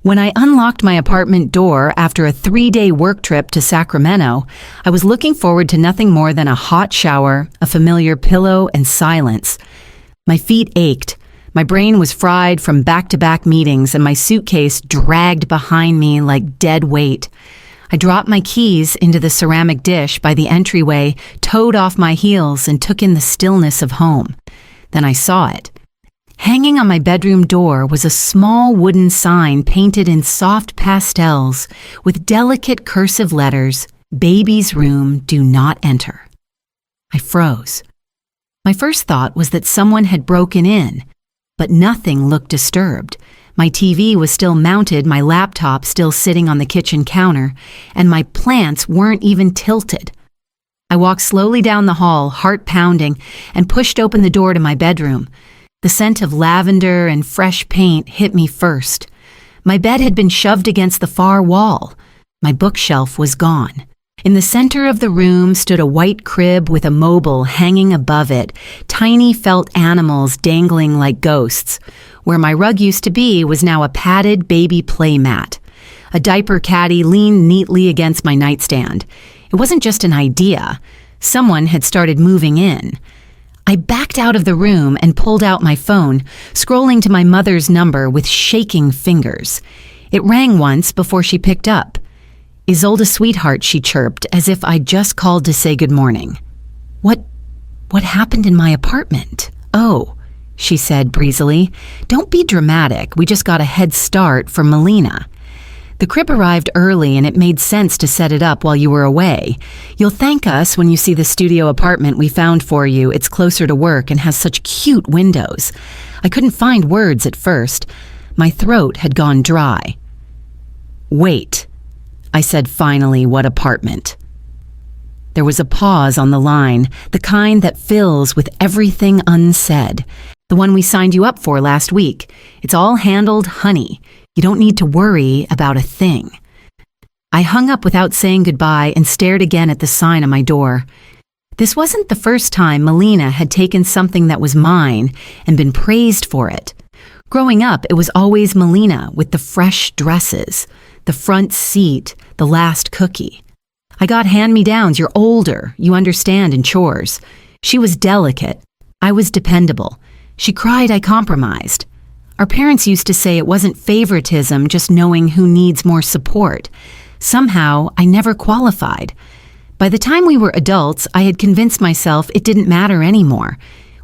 When I unlocked my apartment door after a 3-day work trip to Sacramento, I was looking forward to nothing more than a hot shower, a familiar pillow, and silence. My feet ached. My brain was fried from back-to-back meetings, and my suitcase dragged behind me like dead weight. I dropped my keys into the ceramic dish by the entryway, toed off my heels, and took in the stillness of home. Then I saw it. Hanging on my bedroom door was a small wooden sign painted in soft pastels with delicate cursive letters, "Baby's room, do not enter." I froze. My first thought was that someone had broken in, but nothing looked disturbed. My TV was still mounted, my laptop still sitting on the kitchen counter, and my plants weren't even tilted. I walked slowly down the hall, heart pounding, and pushed open the door to my bedroom. The scent of lavender and fresh paint hit me first. My bed had been shoved against the far wall. My bookshelf was gone. In the center of the room stood a white crib with a mobile hanging above it, tiny felt animals dangling like ghosts. Where my rug used to be was now a padded baby play mat. A diaper caddy leaned neatly against my nightstand. It wasn't just an idea. Someone had started moving in. I backed out of the room and pulled out my phone, scrolling to my mother's number with shaking fingers. It rang once before she picked up. "Isolde, sweetheart," she chirped, as if I'd just called to say good morning. What happened in my apartment? "Oh," she said breezily. "Don't be dramatic. We just got a head start from Melina. The crib arrived early and it made sense to set it up while you were away. You'll thank us when you see the studio apartment we found for you. It's closer to work and has such cute windows." I couldn't find words at first. My throat had gone dry. "Wait," I said finally. "What apartment?" There was a pause on the line, the kind that fills with everything unsaid. "The one we signed you up for last week. It's all handled, honey. You don't need to worry about a thing." I hung up without saying goodbye and stared again at the sign on my door. This wasn't the first time Melina had taken something that was mine and been praised for it. Growing up, it was always Melina with the fresh dresses, the front seat, the last cookie. I got hand-me-downs. You're older, you understand in chores. She was delicate. I was dependable. She cried, I compromised. Our parents used to say it wasn't favoritism, just knowing who needs more support. Somehow, I never qualified. By the time we were adults, I had convinced myself it didn't matter anymore.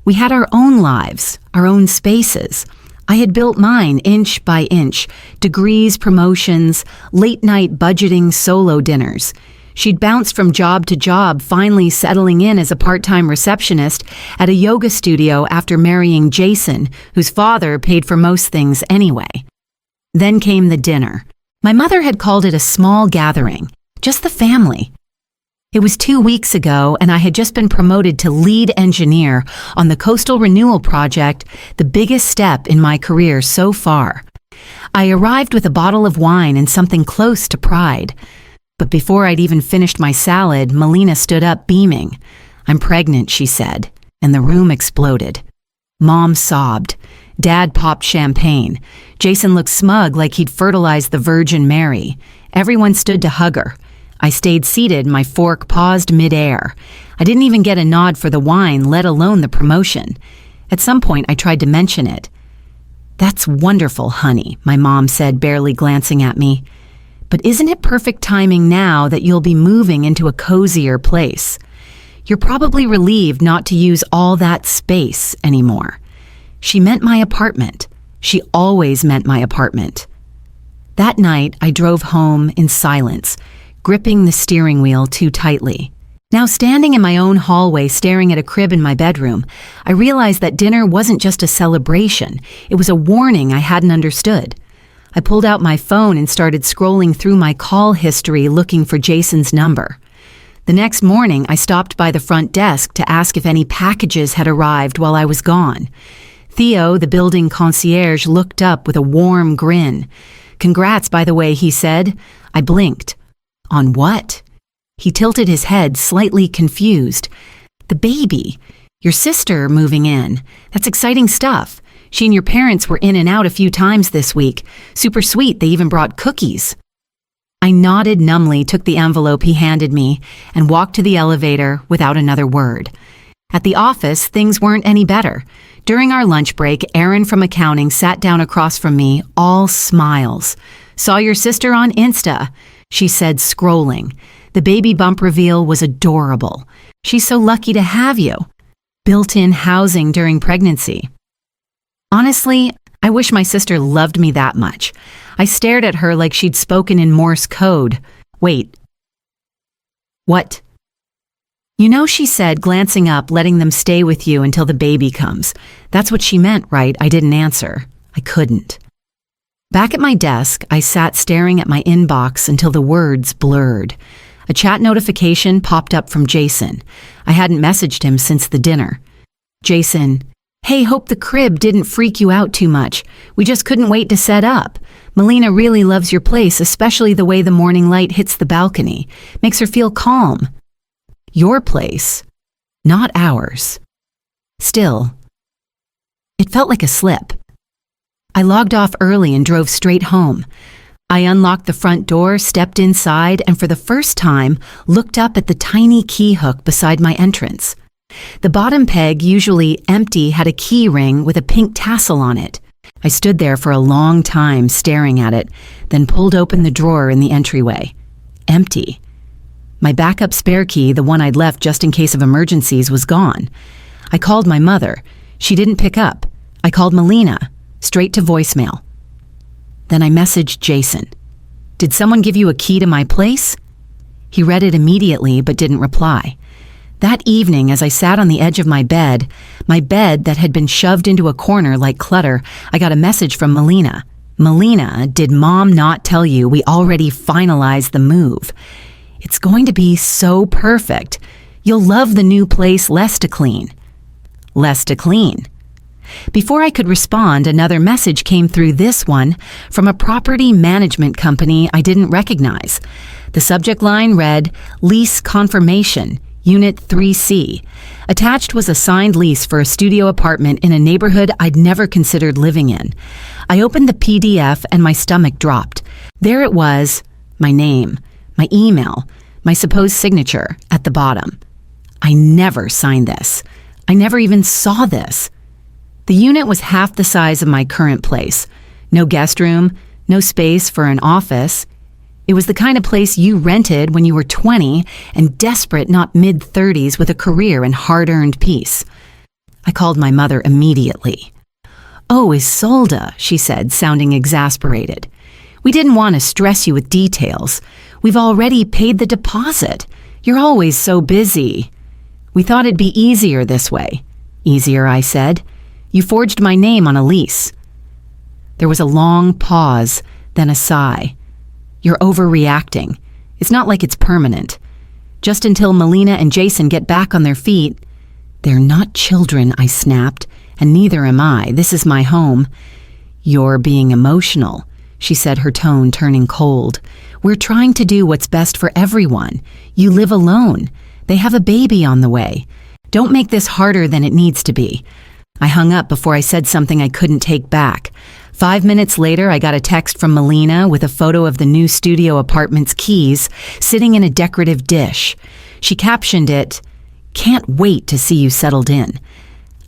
We had our own lives, our own spaces. I had built mine inch by inch, degrees, promotions, late-night budgeting, solo dinners. She'd bounced from job to job, finally settling in as a part-time receptionist at a yoga studio after marrying Jason, whose father paid for most things anyway. Then came the dinner. My mother had called it a small gathering, just the family. It was 2 weeks ago, and I had just been promoted to lead engineer on the coastal renewal project, the biggest step in my career so far. I arrived with a bottle of wine and something close to pride. But before I'd even finished my salad, Melina stood up beaming. "I'm pregnant," she said, and the room exploded. Mom sobbed. Dad popped champagne. Jason looked smug like he'd fertilized the Virgin Mary. Everyone stood to hug her. I stayed seated, my fork paused midair. I didn't even get a nod for the wine, let alone the promotion. At some point, I tried to mention it. "That's wonderful, honey," my mom said, barely glancing at me. "But isn't it perfect timing now that you'll be moving into a cozier place? You're probably relieved not to use all that space anymore." She meant my apartment. She always meant my apartment. That night, I drove home in silence, gripping the steering wheel too tightly. Now standing in my own hallway staring at a crib in my bedroom, I realized that dinner wasn't just a celebration. It was a warning I hadn't understood. I pulled out my phone and started scrolling through my call history looking for Jason's number. The next morning, I stopped by the front desk to ask if any packages had arrived while I was gone. Theo, the building concierge, looked up with a warm grin. "Congrats, by the way," he said. I blinked. "On what?" He tilted his head, slightly confused. "The baby. Your sister moving in. That's exciting stuff. She and your parents were in and out a few times this week. Super sweet, they even brought cookies. I nodded numbly, took the envelope he handed me, and walked to the elevator without another word. At the office, things weren't any better. During our lunch break, Erin from accounting sat down across from me, all smiles. "Saw your sister on Insta," she said, scrolling. The baby bump reveal was adorable. "She's so lucky to have you. Built-in housing during pregnancy." Honestly, I wish my sister loved me that much. I stared at her like she'd spoken in Morse code. "Wait. What?" "You know," she said, glancing up, "letting them stay with you until the baby comes. That's what she meant, right?" I didn't answer. I couldn't. Back at my desk, I sat staring at my inbox until the words blurred. A chat notification popped up from Jason. I hadn't messaged him since the dinner. "Jason, hey, hope the crib didn't freak you out too much. We just couldn't wait to set up. Melina really loves your place, especially the way the morning light hits the balcony. Makes her feel calm." Your place, not ours. Still, it felt like a slip. I logged off early and drove straight home. I unlocked the front door, stepped inside, and for the first time, looked up at the tiny key hook beside my entrance. The bottom peg, usually empty, had a key ring with a pink tassel on it. I stood there for a long time staring at it, then pulled open the drawer in the entryway. Empty. My backup spare key, the one I'd left just in case of emergencies, was gone. I called my mother. She didn't pick up. I called Melina, straight to voicemail. Then I messaged Jason. "Did someone give you a key to my place?" He read it immediately but didn't reply. That evening, as I sat on the edge of my bed that had been shoved into a corner like clutter, I got a message from Melina. "Melina, did Mom not tell you we already finalized the move? It's going to be so perfect. You'll love the new place, less to clean." Less to clean. Before I could respond, another message came through, this one from a property management company I didn't recognize. The subject line read, "Lease confirmation, Unit 3C. Attached was a signed lease for a studio apartment in a neighborhood I'd never considered living in. I opened the PDF and my stomach dropped. There it was, my name, my email, my supposed signature at the bottom. I never signed this. I never even saw this. The unit was half the size of my current place. No guest room, no space for an office. It was the kind of place you rented when you were 20 and desperate, not mid-30s, with a career and hard-earned peace. I called my mother immediately. "Oh, Isolde," she said, sounding exasperated. "We didn't want to stress you with details. We've already paid the deposit. You're always so busy. We thought it'd be easier this way." "Easier," I said. "You forged my name on a lease." There was a long pause, then a sigh. "You're overreacting. It's not like it's permanent. Just until Melina and Jason get back on their feet." "They're not children," I snapped, "and neither am I. This is my home." "You're being emotional," she said, her tone turning cold. "We're trying to do what's best for everyone. You live alone. They have a baby on the way. Don't make this harder than it needs to be." I hung up before I said something I couldn't take back. 5 minutes later, I got a text from Melina with a photo of the new studio apartment's keys sitting in a decorative dish. She captioned it, "Can't wait to see you settled in."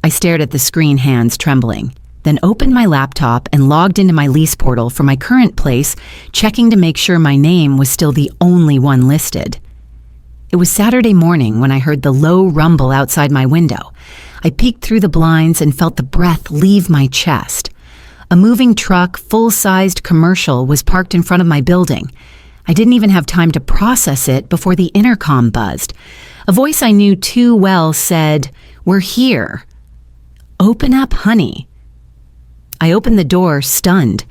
I stared at the screen, hands trembling, then opened my laptop and logged into my lease portal for my current place, checking to make sure my name was still the only one listed. It was Saturday morning when I heard the low rumble outside my window. I peeked through the blinds and felt the breath leave my chest. A moving truck, full-sized commercial, was parked in front of my building. I didn't even have time to process it before the intercom buzzed. A voice I knew too well said, "We're here. Open up, honey." I opened the door, stunned.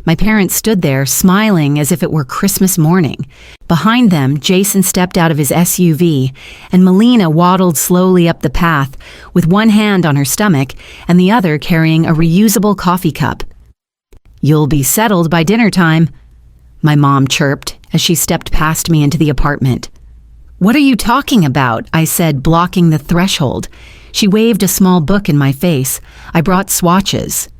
My parents stood there, smiling as if it were Christmas morning. Behind them, Jason stepped out of his SUV, and Melina waddled slowly up the path, with one hand on her stomach and the other carrying a reusable coffee cup. "You'll be settled by dinner time," my mom chirped as she stepped past me into the apartment. "What are you talking about?" I said, blocking the threshold. She waved a small book in my face. I brought swatches.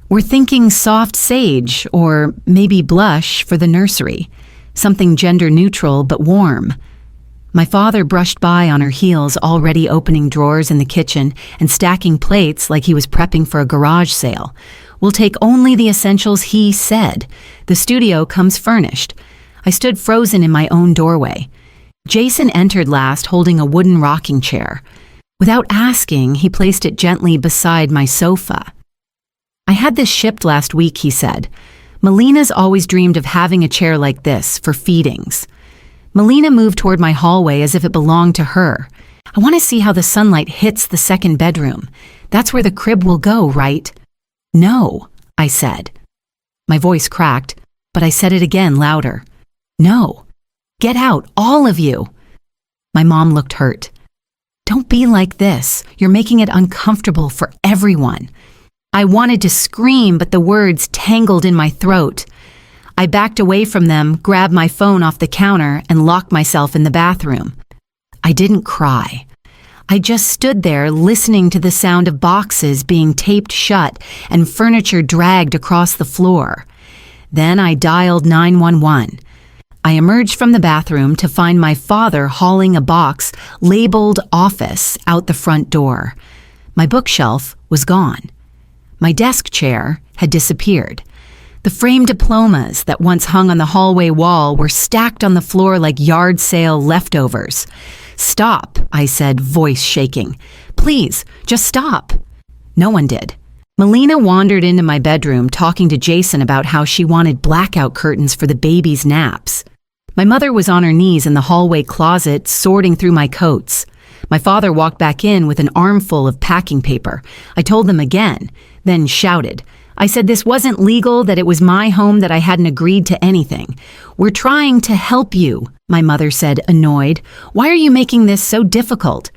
We're thinking soft sage or maybe blush for the nursery. Something gender neutral but warm. My father brushed by on her heels, already opening drawers in the kitchen and stacking plates like he was prepping for a garage sale. We'll take only the essentials, he said. The studio comes furnished. I stood frozen in my own doorway. Jason entered last, holding a wooden rocking chair. Without asking, he placed it gently beside my sofa. I had this shipped last week, he said. Melina's always dreamed of having a chair like this for feedings. Melina moved toward my hallway as if it belonged to her. I want to see how the sunlight hits the second bedroom. That's where the crib will go, right? No, I said. My voice cracked, but I said it again louder. No. Get out, all of you. My mom looked hurt. Don't be like this. You're making it uncomfortable for everyone. I wanted to scream, but the words tangled in my throat. I backed away from them, grabbed my phone off the counter, and locked myself in the bathroom. I didn't cry. I just stood there listening to the sound of boxes being taped shut and furniture dragged across the floor. Then I dialed 911. I emerged from the bathroom to find my father hauling a box labeled office out the front door. My bookshelf was gone. My desk chair had disappeared. The framed diplomas that once hung on the hallway wall were stacked on the floor like yard sale leftovers. Stop, I said, voice shaking. Please, just stop. No one did. Melina wandered into my bedroom talking to Jason about how she wanted blackout curtains for the baby's naps. My mother was on her knees in the hallway closet sorting through my coats. My father walked back in with an armful of packing paper. I told them again, then shouted. I said this wasn't legal, that it was my home, that I hadn't agreed to anything. We're trying to help you, my mother said, annoyed. Why are you making this so difficult?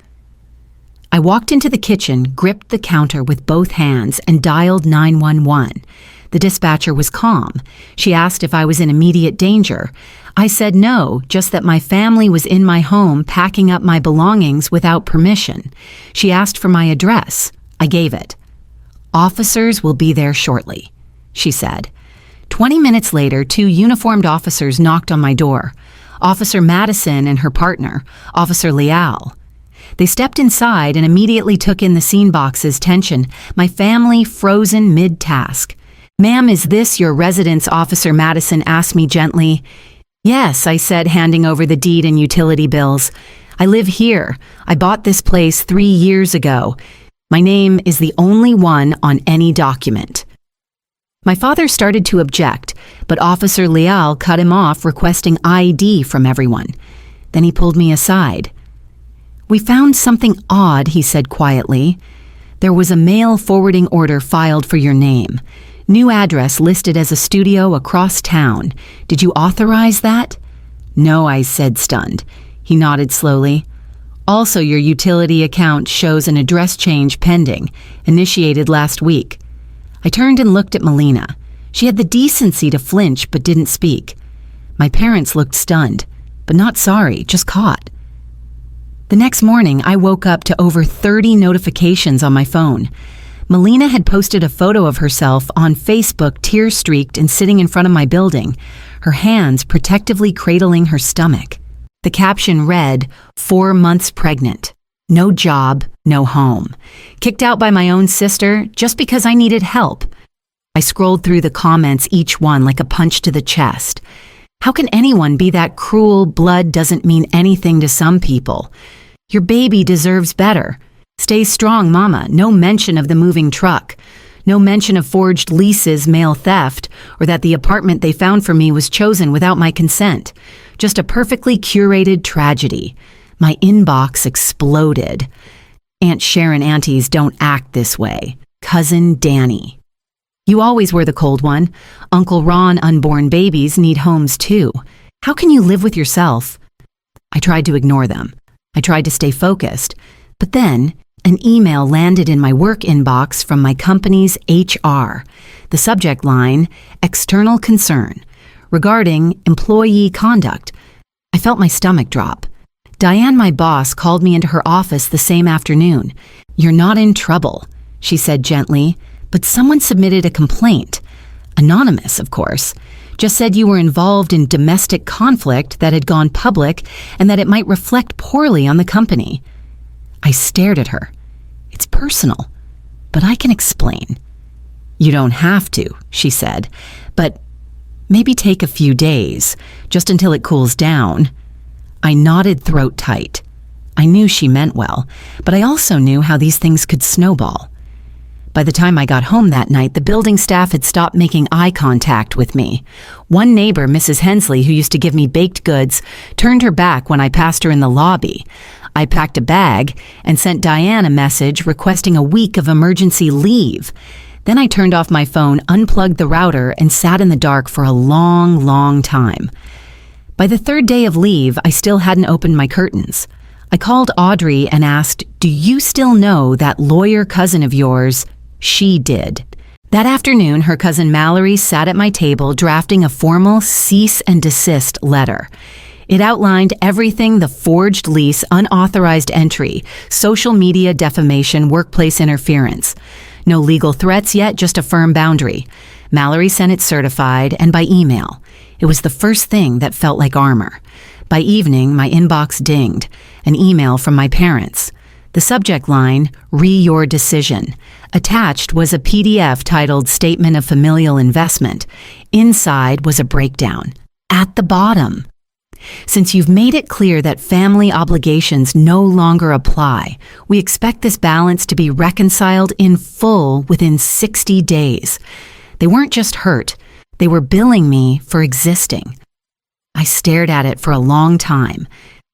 I walked into the kitchen, gripped the counter with both hands, and dialed 911. The dispatcher was calm. She asked if I was in immediate danger. I said no, just that my family was in my home packing up my belongings without permission. She asked for my address. I gave it. Officers will be there shortly, she said. 20 minutes later, 2 uniformed officers knocked on my door. Officer Madison and her partner, Officer Leal. They stepped inside and immediately took in the scene box's tension, my family frozen mid-task. Ma'am, is this your residence? Officer Madison asked me gently. Yes, I said, handing over the deed and utility bills. I live here. I bought this place 3 years ago. My name is the only one on any document. My father started to object, but Officer Leal cut him off, requesting ID from everyone. Then he pulled me aside. We found something odd, he said quietly. There was a mail forwarding order filed for your name. New address listed as a studio across town. Did you authorize that? No, I said, stunned. He nodded slowly. Also, your utility account shows an address change pending, initiated last week. I turned and looked at Melina. She had the decency to flinch but didn't speak. My parents looked stunned, but not sorry, just caught. The next morning, I woke up to over 30 notifications on my phone. Melina had posted a photo of herself on Facebook, tear-streaked and sitting in front of my building, her hands protectively cradling her stomach. The caption read, 4 months pregnant. No job, no home. Kicked out by my own sister just because I needed help. I scrolled through the comments, each one like a punch to the chest. How can anyone be that cruel? Blood doesn't mean anything to some people. Your baby deserves better. Stay strong, mama. No mention of the moving truck. No mention of forged leases, mail theft, or that the apartment they found for me was chosen without my consent. Just a perfectly curated tragedy. My inbox exploded. Aunt Sharon aunties don't act this way. Cousin Danny. You always were the cold one. Uncle Ron, unborn babies need homes too. How can you live with yourself? I tried to ignore them. I tried to stay focused. But then, an email landed in my work inbox from my company's HR. The subject line, external concern, regarding employee conduct. I felt my stomach drop. Diane, my boss, called me into her office the same afternoon. You're not in trouble, she said gently, but someone submitted a complaint. Anonymous, of course. Just said you were involved in domestic conflict that had gone public and that it might reflect poorly on the company. I stared at her. It's personal, but I can explain. You don't have to, she said, but maybe take a few days, just until it cools down. I nodded throat tight. I knew she meant well, but I also knew how these things could snowball. By the time I got home that night, the building staff had stopped making eye contact with me. One neighbor, Mrs. Hensley, who used to give me baked goods, turned her back when I passed her in the lobby. I packed a bag and sent Diane a message requesting a week of emergency leave. Then I turned off my phone, unplugged the router, and sat in the dark for a long, long time. By the third day of leave, I still hadn't opened my curtains. I called Audrey and asked, "Do you still know that lawyer cousin of yours?" She did. That afternoon, her cousin Mallory sat at my table drafting a formal cease and desist letter. It outlined everything: the forged lease, unauthorized entry, social media defamation, workplace interference. No legal threats yet, just a firm boundary. Mallory sent it certified and by email. It was the first thing that felt like armor. By evening, my inbox dinged. An email from my parents. The subject line, "Re-your decision." Attached was a PDF titled Statement of Familial Investment. Inside was a breakdown. At the bottom, "Since you've made it clear that family obligations no longer apply, we expect this balance to be reconciled in full within 60 days. They weren't just hurt, they were billing me for existing. I stared at it for a long time.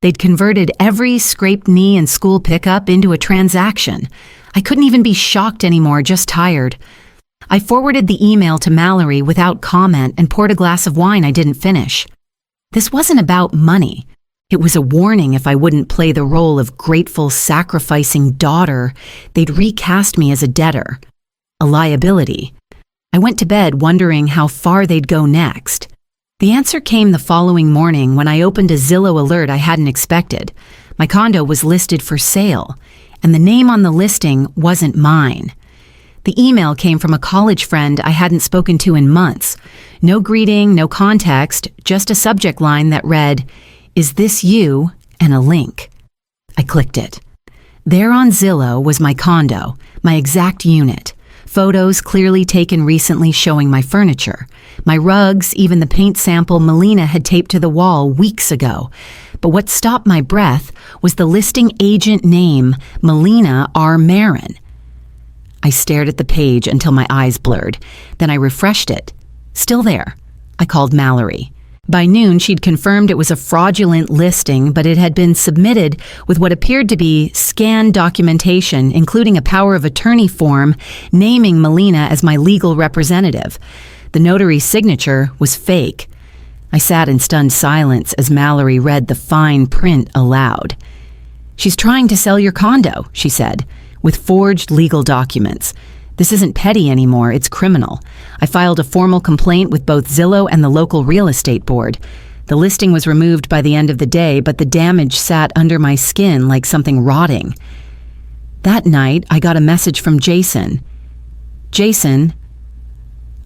They'd converted every scraped knee and school pickup into a transaction. I couldn't even be shocked anymore, just tired. I forwarded the email to Mallory without comment and poured a glass of wine I didn't finish. This wasn't about money. It was a warning if I wouldn't play the role of grateful, sacrificing daughter, they'd recast me as a debtor, a liability. I went to bed wondering how far they'd go next. The answer came the following morning when I opened a Zillow alert I hadn't expected. My condo was listed for sale, and the name on the listing wasn't mine. The email came from a college friend I hadn't spoken to in months. No greeting, no context, just a subject line that read, "Is this you?" and a link. I clicked it. There on Zillow was my condo, my exact unit. Photos clearly taken recently showing my furniture, my rugs, even the paint sample Melina had taped to the wall weeks ago. But what stopped my breath was the listing agent name, Melina R. Marin. I stared at the page until my eyes blurred. Then I refreshed it. Still there. I called Mallory. By noon, she'd confirmed it was a fraudulent listing, but it had been submitted with what appeared to be scanned documentation, including a power of attorney form naming Melina as my legal representative. The notary's signature was fake. I sat in stunned silence as Mallory read the fine print aloud. "She's trying to sell your condo," she said, "with forged legal documents. This isn't petty anymore, it's criminal. I filed a formal complaint with both Zillow and the local real estate board. The listing was removed by the end of the day, but the damage sat under my skin like something rotting." That night, I got a message from Jason. "Jason,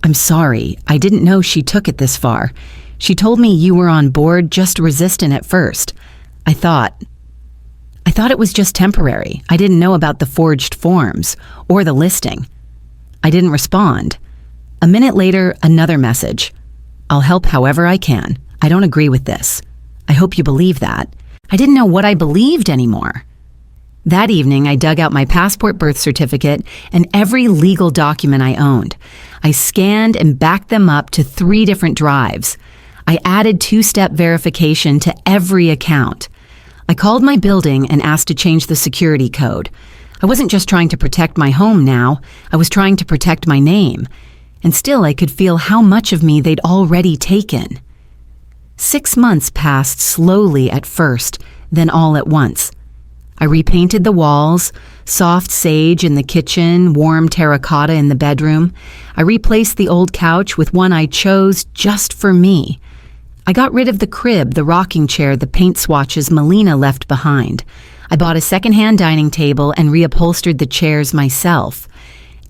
I'm sorry. I didn't know she took it this far. She told me you were on board, just resistant at first. I thought it was just temporary. I didn't know about the forged forms or the listing." I didn't respond. A minute later, another message. "I'll help however I can. I don't agree with this. I hope you believe that." I didn't know what I believed anymore. That evening, I dug out my passport, birth certificate, and every legal document I owned. I scanned and backed them up to 3 different drives. I added 2-step verification to every account. I called my building and asked to change the security code. I wasn't just trying to protect my home now, I was trying to protect my name. And still I could feel how much of me they'd already taken. 6 months passed slowly at first, then all at once. I repainted the walls, soft sage in the kitchen, warm terracotta in the bedroom. I replaced the old couch with one I chose just for me. I got rid of the crib, the rocking chair, the paint swatches Melina left behind. I bought a secondhand dining table and reupholstered the chairs myself.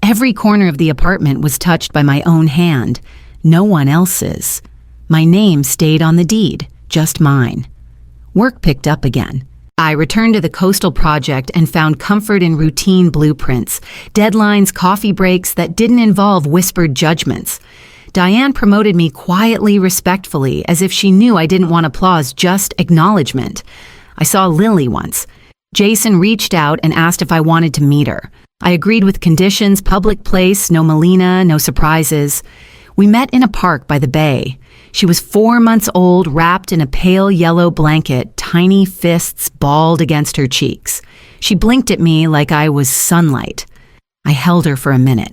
Every corner of the apartment was touched by my own hand, no one else's. My name stayed on the deed, just mine. Work picked up again. I returned to the coastal project and found comfort in routine blueprints, deadlines, coffee breaks that didn't involve whispered judgments. Diane promoted me quietly, respectfully, as if she knew I didn't want applause, just acknowledgement. I saw Lily once. Jason reached out and asked if I wanted to meet her. I agreed with conditions, public place, no Melina, no surprises. We met in a park by the bay. She was 4 months old, wrapped in a pale yellow blanket, tiny fists balled against her cheeks. She blinked at me like I was sunlight. I held her for a minute.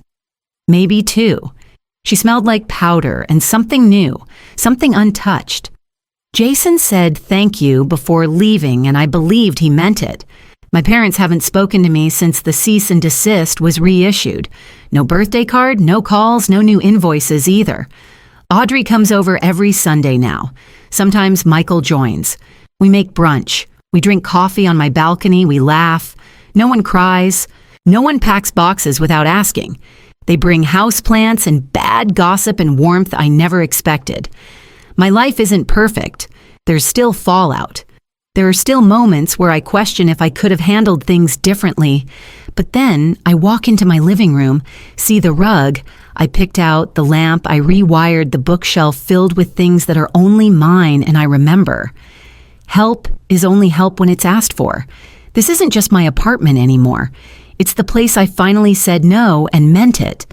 Maybe 2. She smelled like powder and something new, something untouched. Jason said thank you before leaving, and I believed he meant it. My parents haven't spoken to me since the cease and desist was reissued. No birthday card, no calls, no new invoices either. Audrey comes over every Sunday now. Sometimes Michael joins. We make brunch. We drink coffee on my balcony. We laugh. No one cries. No one packs boxes without asking. They bring houseplants and bad gossip and warmth I never expected. My life isn't perfect. There's still fallout. There are still moments where I question if I could have handled things differently. But then I walk into my living room, see the rug I picked out, the lamp I rewired, the bookshelf filled with things that are only mine and I remember. Help is only help when it's asked for. This isn't just my apartment anymore. It's the place I finally said no and meant it.